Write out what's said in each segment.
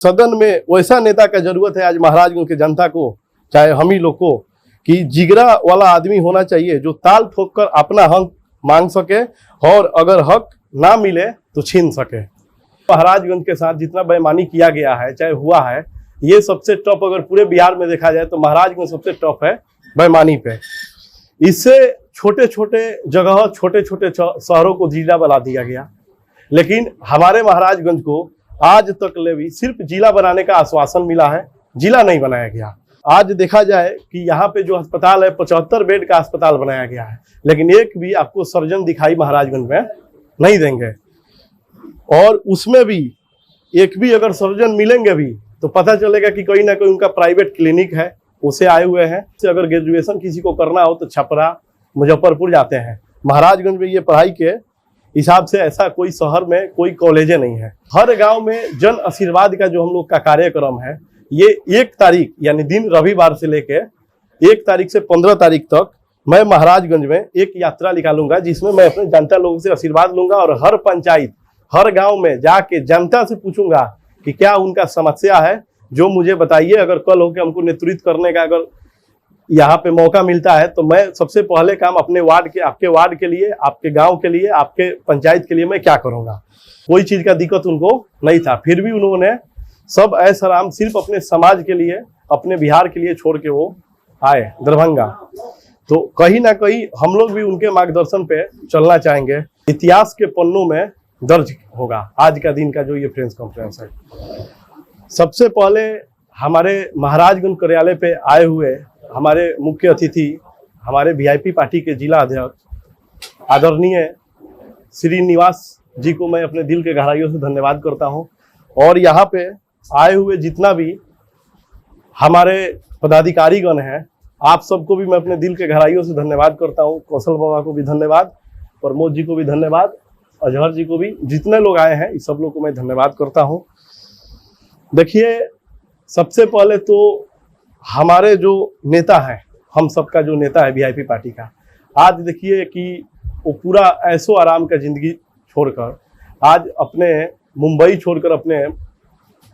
सदन में वैसा नेता का जरूरत है आज महाराजगंज के जनता को, चाहे हम ही लोग को, कि जिगरा वाला आदमी होना चाहिए जो ताल ठोक कर अपना हक मांग सके और अगर हक ना मिले तो छीन सके। महाराजगंज के साथ जितना बेईमानी किया गया है, चाहे हुआ है, ये सबसे टॉप अगर पूरे बिहार में देखा जाए तो महाराजगंज सबसे टॉप है बेईमानी पे। इससे छोटे छोटे जगह, छोटे छोटे शहरों को जिला बना दिया गया, लेकिन हमारे महाराजगंज को आज तक ले भी सिर्फ जिला बनाने का आश्वासन मिला है, जिला नहीं बनाया गया। आज देखा जाए कि यहाँ पे जो अस्पताल है 75 बेड का अस्पताल बनाया गया है, लेकिन एक भी आपको सर्जन दिखाई महाराजगंज में नहीं देंगे। और उसमें भी एक भी अगर सर्जन मिलेंगे भी तो पता चलेगा कि कोई ना कोई उनका प्राइवेट क्लिनिक है, उसे आए हुए हैं। अगर ग्रेजुएशन किसी को करना हो तो छपरा, मुजफ्फरपुर जाते हैं। महाराजगंज में ये पढ़ाई के हिसाब से ऐसा कोई शहर में कोई कॉलेज नहीं है। हर गांव में जन आशीर्वाद का जो हम लोग का कार्यक्रम है, ये 1 तारीख यानी दिन रविवार से लेके 1 तारीख से 15 तारीख तक मैं महाराजगंज में एक यात्रा निकालूंगा, जिसमें मैं अपने जनता लोगों से आशीर्वाद लूंगा और हर पंचायत, हर गांव में जाके जनता से पूछूंगा कि क्या उनका समस्या है, जो मुझे बताइए। अगर कल होकर हमको नेतृत्व करने का अगर यहाँ पे मौका मिलता है तो मैं सबसे पहले काम अपने वार्ड के, आपके वार्ड के लिए, आपके गांव के लिए, आपके पंचायत के लिए मैं क्या करूंगा। कोई चीज का दिक्कत उनको नहीं था, फिर भी उन्होंने सब ऐसा आराम सिर्फ अपने समाज के लिए, अपने बिहार के लिए छोड़ के वो आए दरभंगा। तो कहीं ना कहीं हम लोग भी उनके मार्गदर्शन पे चलना चाहेंगे। इतिहास के पन्नों में दर्ज होगा आज का दिन का जो ये प्रेस कॉन्फ्रेंस है। सबसे पहले हमारे महाराजगंज कार्यालय पे आए हुए हमारे मुख्य अतिथि, हमारे वीआईपी पार्टी के जिला अध्यक्ष आदरणीय श्रीनिवास जी को मैं अपने दिल के गहराइयों से धन्यवाद करता हूं। और यहाँ पे आए हुए जितना भी हमारे पदाधिकारीगण हैं, आप सबको भी मैं अपने दिल के गहराइयों से धन्यवाद करता हूं। कौशल बाबा को भी धन्यवाद, प्रमोद जी को भी धन्यवाद, अजहर जी को भी, जितने लोग आए हैं इस सब लोग को मैं धन्यवाद करता हूं। देखिए, सबसे पहले तो हमारे जो नेता है, हम सबका जो नेता है वीआईपी पार्टी का, आज देखिए कि वो पूरा ऐशो आराम का जिंदगी छोड़कर आज अपने मुंबई छोड़कर अपने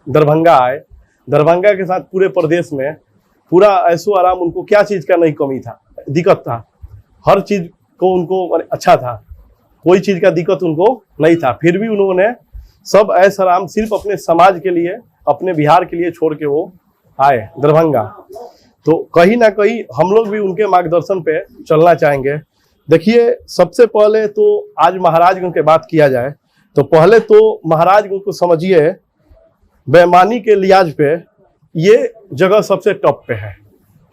दरभंगा आए। दरभंगा के साथ पूरे प्रदेश में पूरा ऐशो आराम, उनको क्या चीज का नहीं कमी था, दिक्कत था, हर चीज को उनको अच्छा था, कोई चीज का दिक्कत उनको नहीं था। फिर भी उन्होंने सब ऐशो आराम सिर्फ अपने समाज के लिए, अपने बिहार के लिए छोड़ के वो आए दरभंगा। तो कहीं ना कहीं हम लोग भी उनके मार्गदर्शन पे चलना चाहेंगे। देखिए, सबसे पहले तो आज महाराजगंज की बात किया जाए तो पहले तो महाराजगंज को समझिए, बेईमानी के लिहाज पे ये जगह सबसे टॉप पे है।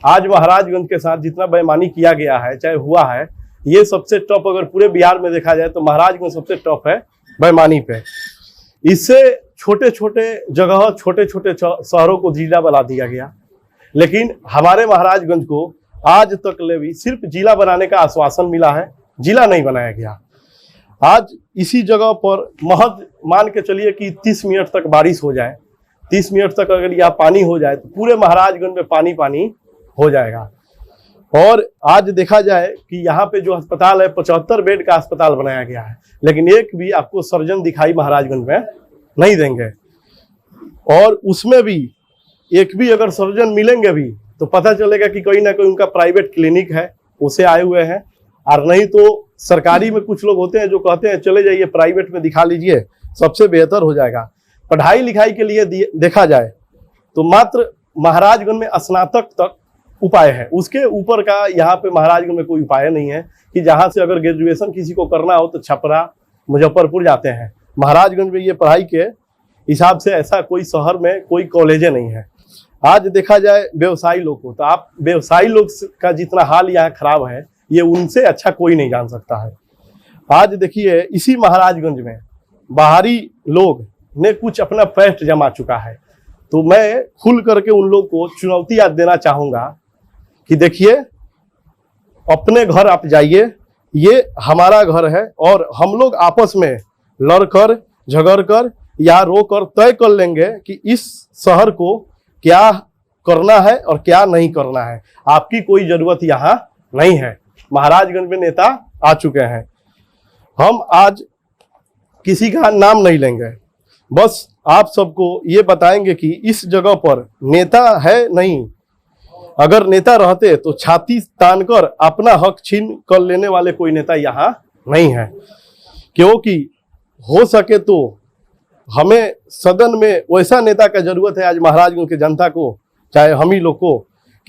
आज महाराजगंज के साथ जितना बेईमानी किया गया है, चाहे हुआ है, ये सबसे टॉप अगर पूरे बिहार में देखा जाए तो महाराजगंज सबसे टॉप है बेईमानी पे। इससे छोटे छोटे जगह, छोटे छोटे शहरों को जिला बना दिया गया, लेकिन हमारे महाराजगंज को आज तक ले भी सिर्फ जिला बनाने का आश्वासन मिला है, जिला नहीं बनाया गया। आज इसी जगह पर महज मान के चलिए कि 30 मिनट तक बारिश हो जाए, 30 मिनट तक अगर यहाँ पानी हो जाए तो पूरे महाराजगंज में पानी पानी हो जाएगा। और आज देखा जाए कि यहाँ पे जो अस्पताल है 75 बेड का अस्पताल बनाया गया है, लेकिन एक भी आपको सर्जन दिखाई महाराजगंज में नहीं देंगे। और उसमें भी एक भी अगर सर्जन मिलेंगे भी तो पता चलेगा कि कोई ना कोई उनका प्राइवेट क्लिनिक है, उसे आए हुए हैं। और नहीं तो सरकारी में कुछ लोग होते हैं जो कहते हैं चले जाइए प्राइवेट में दिखा लीजिए, सबसे बेहतर हो जाएगा। पढ़ाई लिखाई के लिए देखा जाए तो मात्र महाराजगंज में स्नातक तक उपाय है, उसके ऊपर का यहाँ पे महाराजगंज में कोई उपाय नहीं है कि जहाँ से अगर ग्रेजुएशन किसी को करना हो तो छपरा, मुजफ्फरपुर जाते हैं। महाराजगंज में ये पढ़ाई के हिसाब से ऐसा कोई शहर में कोई कॉलेज नहीं है। आज देखा जाए व्यवसायी लोग को, तो आप व्यवसायी लोग का जितना हाल यहाँ खराब है, ये उनसे अच्छा कोई नहीं जान सकता है। आज देखिए, इसी महाराजगंज में बाहरी लोग ने कुछ अपना पैठ जमा चुका है, तो मैं खुल करके उन लोग को चुनौती आज देना चाहूंगा कि देखिए, अपने घर आप जाइए, ये हमारा घर है और हम लोग आपस में लड़कर, झगड़कर या रोकर तय कर लेंगे कि इस शहर को क्या करना है और क्या नहीं करना है। आपकी कोई जरूरत यहाँ नहीं है। महाराजगंज में नेता आ चुके हैं। हम आज किसी का नाम नहीं लेंगे, बस आप सबको ये बताएंगे कि इस जगह पर नेता है नहीं, अगर नेता रहते तो छाती तान कर अपना हक छीन कर लेने वाले कोई नेता यहाँ नहीं है। क्योंकि हो सके तो हमें सदन में वैसा नेता का जरूरत है आज महाराजगंज के जनता को, चाहे हम ही लोग को,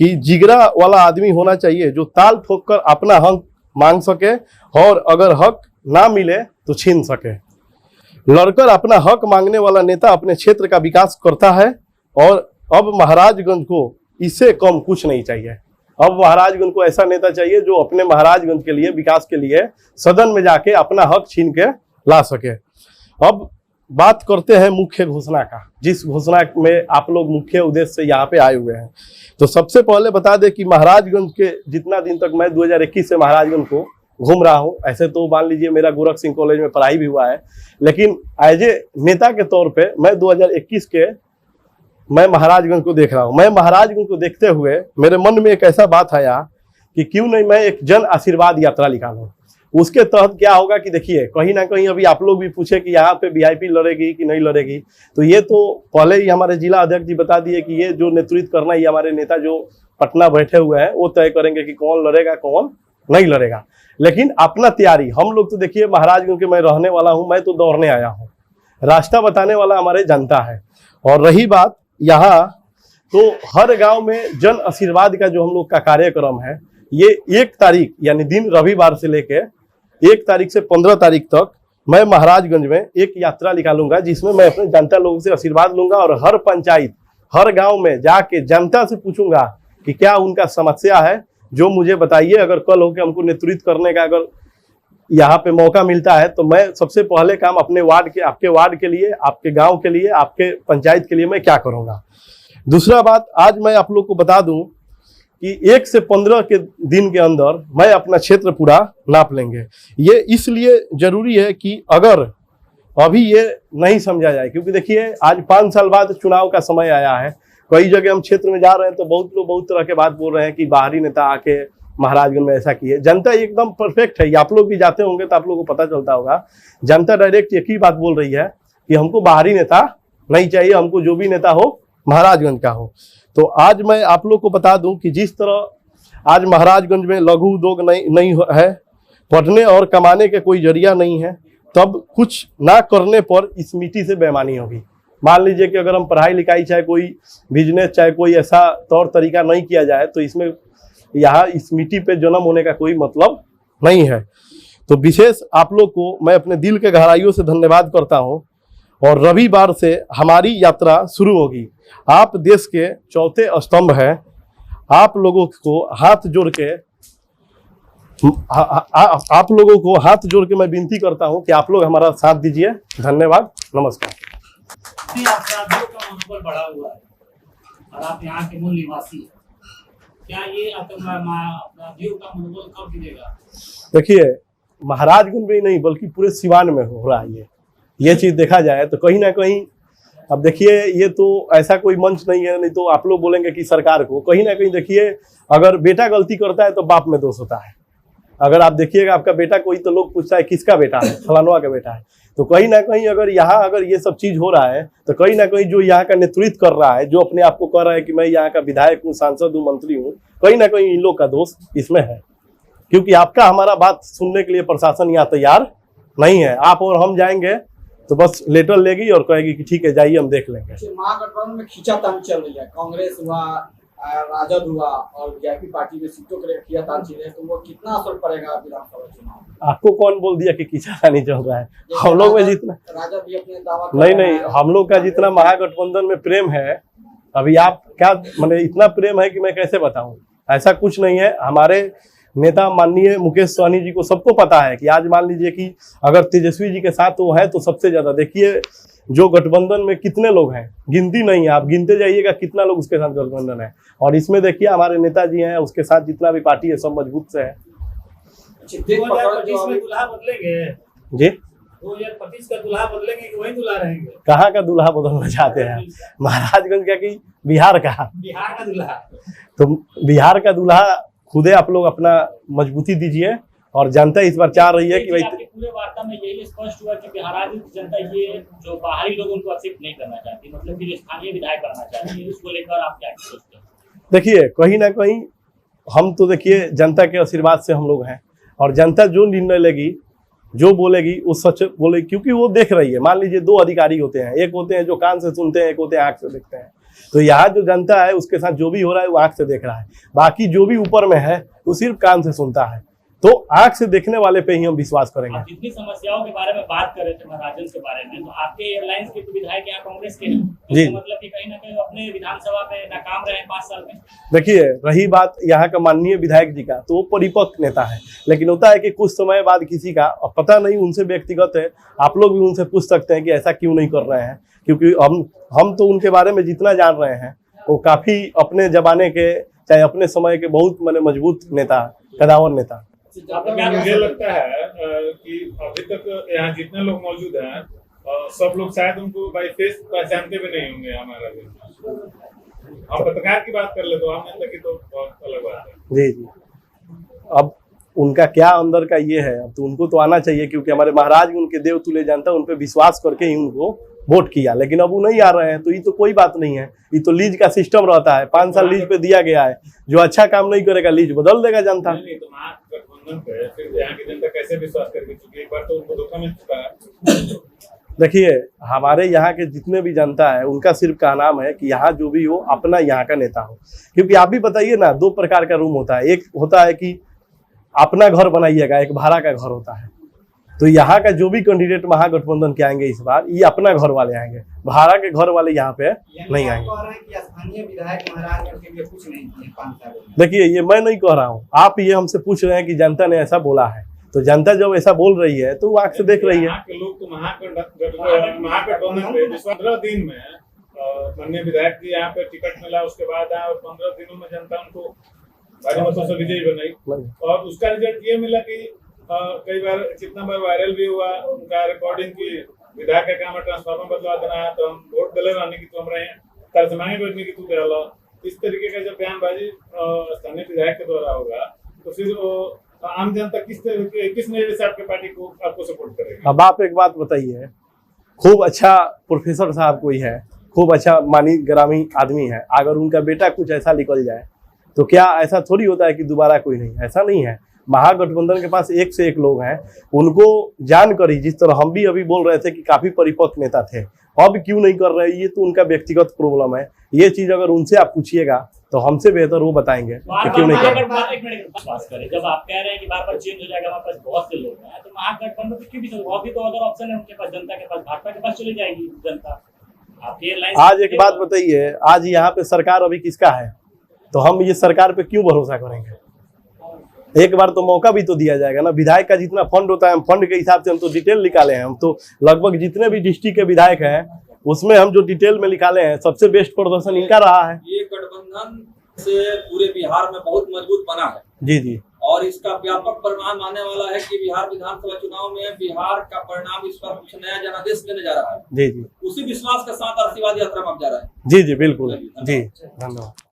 कि जिगरा वाला आदमी होना चाहिए जो ताल ठोक कर अपना हक मांग सके और अगर हक ना मिले तो छीन सके। लड़कर अपना हक मांगने वाला नेता अपने क्षेत्र का विकास करता है और अब महाराजगंज को इससे कम कुछ नहीं चाहिए। अब महाराजगंज को ऐसा नेता चाहिए जो अपने महाराजगंज के लिए, विकास के लिए सदन में जाके अपना हक छीन के ला सके। अब बात करते हैं मुख्य घोषणा का, जिस घोषणा में आप लोग मुख्य उद्देश्य से यहाँ पे आए हुए हैं। तो सबसे पहले बता दें कि महाराजगंज के जितना दिन तक मैं 2021 से महाराजगंज को घूम रहा हूँ, ऐसे तो मान लीजिए मेरा गोरख सिंह कॉलेज में पढ़ाई भी हुआ है, लेकिन एज ए नेता के तौर पे मैं 2021 के मैं महाराजगंज को देख रहा हूँ। मैं महाराजगंज को देखते हुए मेरे मन में एक ऐसा बात आया कि क्यों नहीं मैं एक जन आशीर्वाद यात्रा निकालूं। उसके तहत क्या होगा कि देखिए, कहीं ना कहीं अभी आप लोग भी पूछे कि यहाँ पे वीआईपी लड़ेगी कि नहीं लड़ेगी, तो ये तो पहले ही हमारे जिला अध्यक्ष जी बता दिए कि ये जो नेतृत्व करना, ये हमारे नेता जो पटना बैठे हुए हैं वो तय करेंगे कि कौन लड़ेगा कौन नहीं लड़ेगा। लेकिन अपना तैयारी हम लोग तो देखिए, महाराजगंज के मैं रहने वाला हूँ, मैं तो दौड़ने आया हूँ, रास्ता बताने वाला हमारे जनता है। और रही बात यहाँ, तो हर गांव में जन आशीर्वाद का जो हम लोग का कार्यक्रम है, ये 1 तारीख यानी दिन रविवार से लेके 1 तारीख से 15 तारीख तक मैं महाराजगंज में एक यात्रा निकालूंगा, जिसमें मैं अपने जनता लोगों से आशीर्वाद लूंगा और हर पंचायत, हर गांव में जाके जनता से पूछूंगा कि क्या उनका समस्या है, जो मुझे बताइए। अगर कल होकर हमको नेतृत्व करने का अगर यहाँ पे मौका मिलता है तो मैं सबसे पहले काम अपने वार्ड के, आपके वार्ड के लिए, आपके गांव के लिए, आपके पंचायत के लिए मैं क्या करूंगा। दूसरा बात, आज मैं आप लोग को बता दूं कि 1 से 15 के दिन के अंदर मैं अपना क्षेत्र पूरा नाप लेंगे। ये इसलिए जरूरी है कि अगर अभी ये नहीं समझा जाए, क्योंकि देखिए आज 5 साल बाद चुनाव का समय आया है। कई जगह हम क्षेत्र में जा रहे हैं तो बहुत लोग बहुत तरह के बात बोल रहे हैं कि बाहरी नेता आके महाराजगंज में ऐसा किए। जनता एकदम परफेक्ट है, आप लोग भी जाते होंगे तो आप लोगों को पता चलता होगा। जनता डायरेक्ट एक ही बात बोल रही है कि हमको बाहरी नेता नहीं चाहिए, हमको जो भी नेता हो महाराजगंज का हो। तो आज मैं आप लोग को बता दूं कि जिस तरह आज महाराजगंज में लघु उद्योग नहीं है, पढ़ने और कमाने के कोई जरिया नहीं है, तब कुछ ना करने पर इस मिट्टी से बेईमानी होगी। मान लीजिए कि अगर हम पढ़ाई लिखाई, चाहे कोई बिजनेस, चाहे कोई ऐसा तौर तरीका नहीं किया जाए तो इसमें यहाँ इस मिट्टी पे जन्म होने का कोई मतलब नहीं है। तो विशेष आप लोग को मैं अपने दिल के गहराइयों से धन्यवाद करता हूँ। और रविवार से हमारी यात्रा शुरू होगी। आप देश के चौथे स्तंभ हैं। आप लोगों को हाथ जोड़ के आप लोगों को हाथ जोड़ के मैं विनती करता हूं कि आप लोग हमारा साथ दीजिए। धन्यवाद, नमस्कार। अपराधियों का मनोबल बढ़ा हुआ है और आप यहाँ के मूल निवासी हैं, क्या ये अपराधियों का मनोबल कब गिरेगा? देखिए, महाराजगंज में ही नहीं बल्कि पूरे सिवान में हो रहा है ये चीज देखा जाए तो कहीं ना कहीं। अब देखिए, ये तो ऐसा कोई मंच नहीं है, नहीं तो आप लोग बोलेंगे कि सरकार को। कहीं ना कहीं देखिए, अगर बेटा गलती करता है तो बाप में दोष होता है। अगर आप देखिएगा आपका बेटा कोई, तो लोग पूछता है किसका बेटा है, फलानवा का बेटा है। तो कहीं ना कहीं अगर यहाँ अगर ये सब चीज हो रहा है तो कहीं ना कहीं जो यहाँ का नेतृत्व कर रहा है, जो अपने आप को कह रहा है कि मैं यहाँ का विधायक हूँ, सांसद हूँ, मंत्री हूँ, कहीं ना कहीं इन लोग का दोष इसमें है। क्योंकि आपका हमारा बात सुनने के लिए प्रशासन यहाँ तैयार नहीं है। आप और हम जाएंगे तो बस लेटर लेगी और कहेगी कि ठीक है जाइए, हम देख लेंगे। महागठबंधन में खींचातान चल रही है, कांग्रेस हुआ, राजद हुआ और वीआईपी पार्टी में सीटों के लिए खींचातान चल रही है, तो वो कितना असर पड़ेगा विधानसभा चुनाव? आपको कौन बोल दिया कि खींचातानी चल रहा है? हम लोग में जितना राजद भी अपने दावा नहीं, हम लोग का जितना महागठबंधन में प्रेम है, अभी आप क्या मैंने इतना प्रेम है कि मैं कैसे बताऊं। ऐसा कुछ नहीं है। हमारे नेता माननीय मुकेश सहनी जी को सबको पता है कि आज मान लीजिए कि अगर तेजस्वी जी के साथ वो है तो सबसे ज्यादा देखिए जो गठबंधन में कितने लोग हैं, गिनती नहीं है, आप गिनते जाइएगा कितना लोग उसके साथ गठबंधन है। और इसमें देखिए हमारे नेताजी हैं, उसके साथ जितना भी पार्टी है सब मजबूत से है। 2025 में दुल्हा बदलेंगे जी, 2025 का दुल्हा बदलेंगे कि वही दुल्हा रहेंगे? कहाँ का दुल्हा बदलना चाहते हैं? महाराजगंज का कि बिहार का? बिहार का दुल्हा। तो बिहार का दुल्हा खुदे आप लोग अपना मजबूती दीजिए और जनता इस बार चाह रही है कि भाई आपके पूरे वार्ता में यही स्पष्ट हुआ कि बिहार की जनता ये जो बाहरी लोग उनको एक्सेप्ट नहीं करना चाहती, मतलब कि जो स्थानीय विधायक करना चाहती है, उसको लेकर आप क्या सोचते हैं? देखिए कहीं ना कहीं हम तो देखिए जनता के आशीर्वाद से हम लोग हैं, और जनता जो निर्णय लेगी, जो बोलेगी वो सच बोलेगी, क्योंकि वो देख रही है। मान लीजिए दो अधिकारी होते हैं, एक होते हैं जो कान से सुनते हैं, एक होते हैं आंख से देखते हैं। तो यहाँ जो जनता है उसके साथ जो भी हो रहा है वो आंख से देख रहा है, बाकी जो भी ऊपर में है वो सिर्फ कान से सुनता है। तो आंख से देखने वाले पे ही हम विश्वास करेंगे। आप जितनी समस्याओं के बारे में बात कर रहे थे महाराजन के बारे में, तो आपके एयरलाइंस के तो विधायक यहाँ कांग्रेस के हैं, जी। तो मतलब कि कहीं ना कहीं अपने विधानसभा में नाकाम रहे 5 साल में। देखिए रही बात यहाँ का माननीय विधायक जी का, तो वो परिपक्व नेता है, लेकिन होता है कि कुछ समय बाद किसी का पता नहीं, उनसे व्यक्तिगत है, आप लोग भी उनसे पूछ सकते हैं कि ऐसा क्यों नहीं कर रहे हैं, क्योंकि हम तो उनके बारे में जितना जान रहे हैं वो काफी अपने जमाने के, चाहे अपने समय के बहुत माने मजबूत नेता, कदावर नेता। मुझे लगता है कि अभी तक यहाँ जितने लोग मौजूद हैं सब लोग शायद उनको बाई फेस पहचानते भी नहीं होंगे हमारा भी। हम पत्रकार की बात कर ले तो आम जनता की तो बहुत अलग बात है। जी जी, अब उनका क्या अंदर का ये है, अब तो उनको तो आना चाहिए, क्योंकि हमारे महाराज उनके देव तुल्य जनता उन पे विश्वास करके ही उनको वोट किया, लेकिन अब वो नहीं आ रहे हैं, तो ये तो कोई बात नहीं है। ये तो लीज का सिस्टम रहता है, 5 साल लीज पे दिया गया है, जो अच्छा काम नहीं करेगा लीज बदल देगा जनता। नहीं तो महागठबंधन पे फिर यहाँ की जनता कैसे विश्वास करेगी, क्योंकि एक बार तो उनको धोखा मिल चुका है। देखिए हमारे यहाँ के जितने भी जनता है उनका सिर्फ का नाम है कि यहाँ जो भी हो अपना यहाँ का नेता हो, क्योंकि आप भी बताइए ना, 2 प्रकार का रूम होता है, एक होता है कि अपना घर बनाइएगा, एक भाड़ा का घर होता है। तो यहाँ का जो भी कैंडिडेट महागठबंधन के आएंगे इस बार, ये अपना घर वाले आएंगे, भाड़ा के घर वाले यहाँ पे नहीं आएंगे। स्थानीय विधायक महाराजगंज के लिए कुछ नहीं किए 5 साल में। देखिए ये मैं नहीं कह रहा हूँ, आप ये हमसे पूछ रहे हैं कि जनता ने ऐसा बोला है, तो जनता जब ऐसा बोल रही है तो वो आंख से देख रही है। यहाँ के लोग तो महागठबंधन पे 15 दिन में माननीय विधायक जी यहाँ पे टिकट मिला, उसके बाद आए और 15 दिनों में जनता उनको भारी मतों से विजयी बनाई, और उसका रिजल्ट ये मिला कि कई बार कितना बार वायरल भी हुआ उनका रिकॉर्डिंग की विधायक का काम है ट्रांसफार्मर बदलवा देना है, तो हम वोट दले रहने की तो हम रहे तरसमाई करने की तू दे लो। इस तरीके का जब बयानबाजी स्थानीय विधायक के द्वारा होगा तो फिर आम जनता किस नजरिए से आपके पार्टी को आपको सपोर्ट करेगी। अब आप एक बात बताइए, खूब अच्छा प्रोफेसर साहब कोई है, खूब अच्छा मानी ग्रामीण आदमी है, अगर उनका बेटा कुछ ऐसा निकल जाए तो क्या ऐसा थोड़ी होता है कि दोबारा कोई नहीं, ऐसा नहीं है। महागठबंधन के पास एक से एक लोग हैं, उनको जानकर ही, जिस तरह हम भी अभी बोल रहे थे कि काफी परिपक्व नेता थे, अब क्यों नहीं कर रहे, ये तो उनका व्यक्तिगत प्रॉब्लम है। ये चीज अगर उनसे आप पूछिएगा तो हमसे बेहतर वो बताएंगे कि क्यों नहीं कर रहे। जब आप कह रहे हैं कि बार-बार चेंज हो जाएगा, हमारे पास बहुत से लोग हैं, तो महागठबंधन क्यों भी अभी तो अदर ऑप्शन है उनके पास, जनता के पास, भाजपा के पास चली जाएगी जनता। आपकी एयरलाइन आज एक बात बताइए, आज यहाँ पे सरकार अभी किसका है, तो हम ये सरकार पे क्यों भरोसा करेंगे। एक बार तो मौका भी तो दिया जाएगा ना। विधायक का जितना फंड होता है, हम फंड के हिसाब से हम तो डिटेल निकाले हैं, हम तो लगभग जितने भी डिस्ट्रिक्ट के विधायक हैं उसमें हम जो डिटेल में निकाले हैं, सबसे बेस्ट प्रदर्शन इनका रहा है। ये गठबंधन से पूरे बिहार में बहुत मजबूत बना है। जी जी, और इसका व्यापक परिणाम आने वाला है कि बिहार विधानसभा चुनाव में बिहार का परिणाम इस बार कुछ नया जनादेश देने जा रहा है। जी जी, उसी विश्वास के साथ आशीर्वाद यात्रा में अब जा रहा है। जी जी, बिल्कुल जी, धन्यवाद।